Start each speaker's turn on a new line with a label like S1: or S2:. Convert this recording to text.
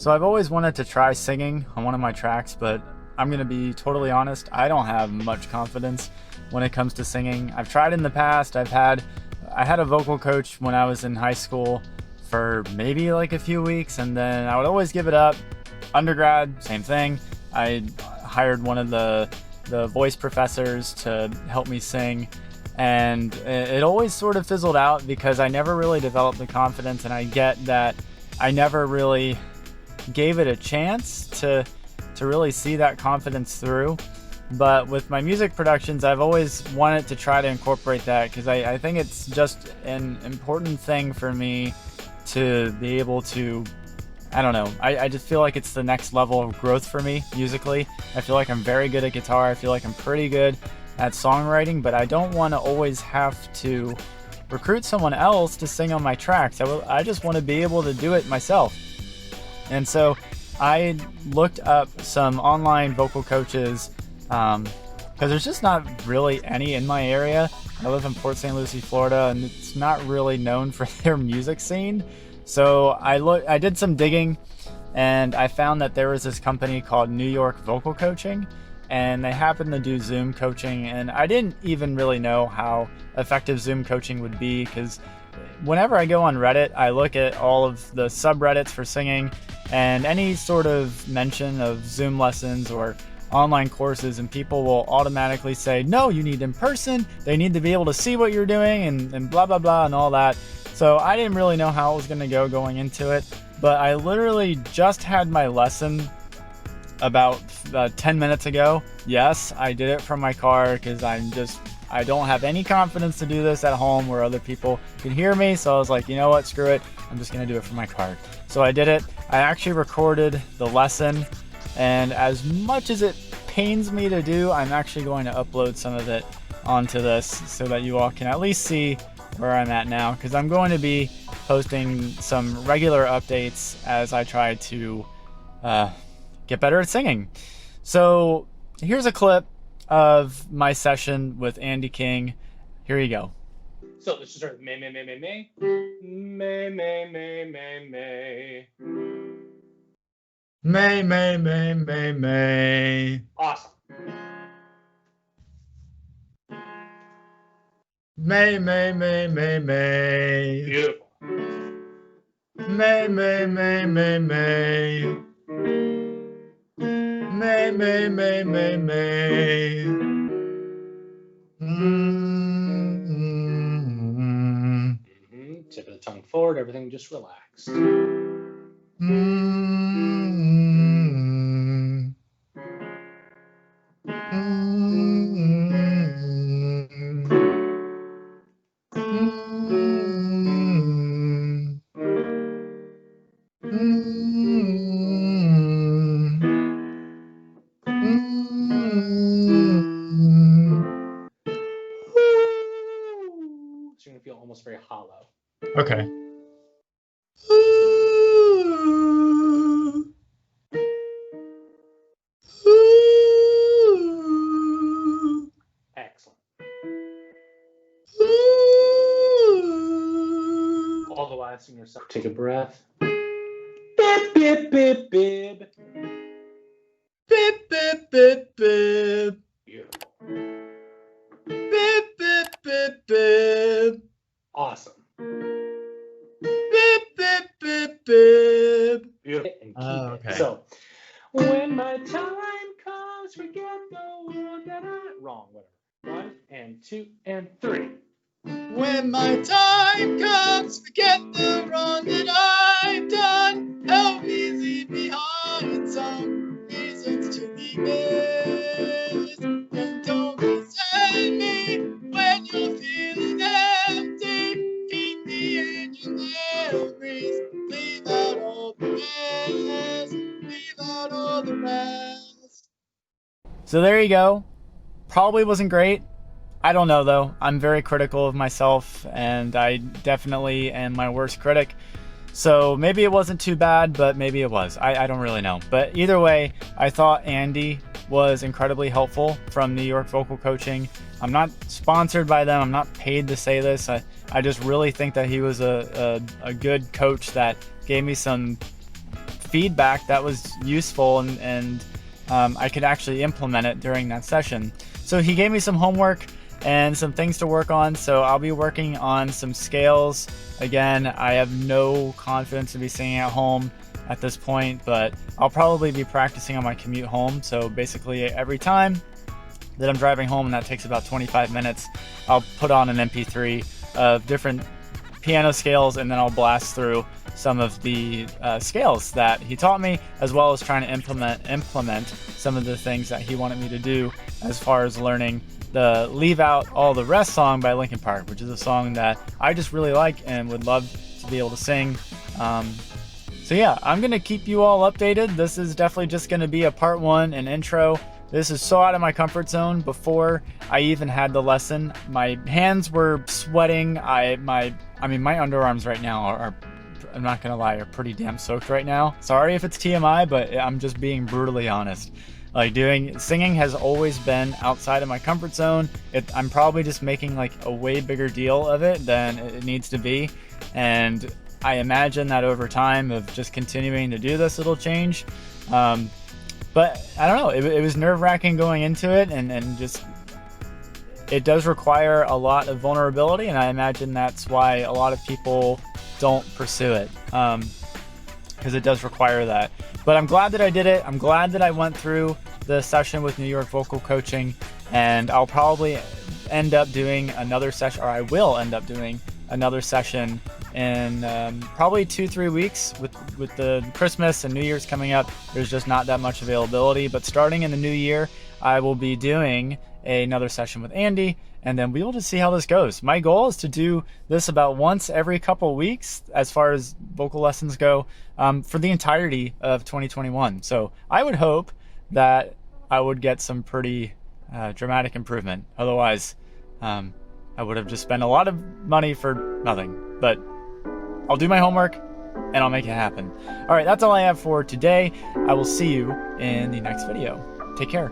S1: So I've always wanted to try singing on one of my tracks, but I'm going to be totally honest, I don't have much confidence when it comes to singing. I've tried in the past. I had a vocal coach when I was in high school for maybe like a few weeks, and then I would always give it up. Undergrad, same thing. I hired one of the voice professors to help me sing, and it always sort of fizzled out because I never really developed the confidence, and I get that I never really gave it a chance to really see that confidence through. But with my music productions, I've always wanted to try to incorporate that because I think it's just an important thing for me to be able to, I don't know, I just feel like it's the next level of growth for me musically. I feel like I'm very good at guitar. I feel like I'm pretty good at songwriting, but I don't want to always have to recruit someone else to sing on my tracks. I just want to be able to do it myself. And so I looked up some online vocal coaches because there's just not really any in my area. I live in Port St. Lucie, Florida, and it's not really known for their music scene. So I did some digging, and I found that there was this company called New York Vocal Coaching, and they happen to do Zoom coaching. And I didn't even really know how effective Zoom coaching would be because whenever I go on Reddit, I look at all of the subreddits for singing and any sort of mention of Zoom lessons or online courses, and people will automatically say, no, you need in person, they need to be able to see what you're doing, and blah, blah, blah, and all that. So I didn't really know how it was going to go going into it, but I literally just had my lesson about 10 minutes ago. Yes, I did it from my car because I don't have any confidence to do this at home where other people can hear me. So I was like, you know what, screw it. I'm just going to do it from my car. So I did it. I actually recorded the lesson. And as much as it pains me to do, I'm actually going to upload some of it onto this so that you all can at least see where I'm at now. Because I'm going to be posting some regular updates as I try to get better at singing. So here's a clip of my session with Andy King. Here you go.
S2: So let's just start with may, may, may, may, may. May, may, may, may, may.
S1: May, may, may, may, may.
S2: Awesome.
S1: May, may, may, may, may.
S2: Beautiful.
S1: May, may, may, may, may. May, may, may, may, may.
S2: Tip of the tongue forward, everything just relaxed. So you're gonna feel almost very hollow.
S1: Okay.
S2: Excellent. All the while asking yourself, take a breath. Bip, bip, bip, bip.
S1: Bip, bip, bip, bip.
S2: Beautiful.
S1: Bip, bip, bip, bip.
S2: Awesome.
S1: Bip, bip, bip, bip.
S2: Beautiful. And keep
S1: Okay.
S2: it. So, when my time comes, forget the world that wrong, whatever. 1 and 2 and 3.
S1: When my time comes, forget the wrong that I've done. Help me leave behind some reasons to be missed. And don't resent me when you're feeling empty. Keep me in your memories. Leave out all the rest. Leave out all the rest. So there you go. Probably wasn't great. I don't know though. I'm very critical of myself, and I definitely am my worst critic. So maybe it wasn't too bad, but maybe it was. I don't really know. But either way, I thought Andy was incredibly helpful from New York Vocal Coaching. I'm not sponsored by them. I'm not paid to say this. I just really think that he was a good coach that gave me some feedback that was useful, and I could actually implement it during that session. So he gave me some homework and some things to work on. So I'll be working on some scales. Again, I have no confidence to be singing at home at this point, but I'll probably be practicing on my commute home. So basically every time that I'm driving home, and that takes about 25 minutes, I'll put on an MP3 of different piano scales, and then I'll blast through some of the scales that he taught me, as well as trying to implement some of the things that he wanted me to do as far as learning the Leave Out All the Rest song by Linkin Park, which is a song that I just really like and would love to be able to sing. So yeah, I'm gonna keep you all updated. This is definitely just gonna be a part 1, an intro. This is so out of my comfort zone. Before I even had the lesson, my hands were sweating. I mean, my underarms right now are, I'm not gonna lie, are pretty damn soaked right now. Sorry if it's TMI, but I'm just being brutally honest. Like, singing has always been outside of my comfort zone. I'm probably just making like a way bigger deal of it than it needs to be. And I imagine that over time of just continuing to do this, it'll change. But I don't know, it was nerve-wracking going into it, and just, it does require a lot of vulnerability, and I imagine that's why a lot of people don't pursue it, because it does require that. But I'm glad that I did it. I'm glad that I went through the session with New York Vocal Coaching, and I'll probably end up doing another session, or I will end up doing another session in probably 2-3 weeks. With the Christmas and New Year's coming up, there's just not that much availability. But starting in the new year, I will be doing another session with Andy, and then we will just see how this goes. My goal is to do this about once every couple weeks as far as vocal lessons go, for the entirety of 2021. So I would hope that I would get some pretty dramatic improvement. Otherwise, I would have just spent a lot of money for nothing. But I'll do my homework and I'll make it happen. All right, that's all I have for today. I will see you in the next video. Take care.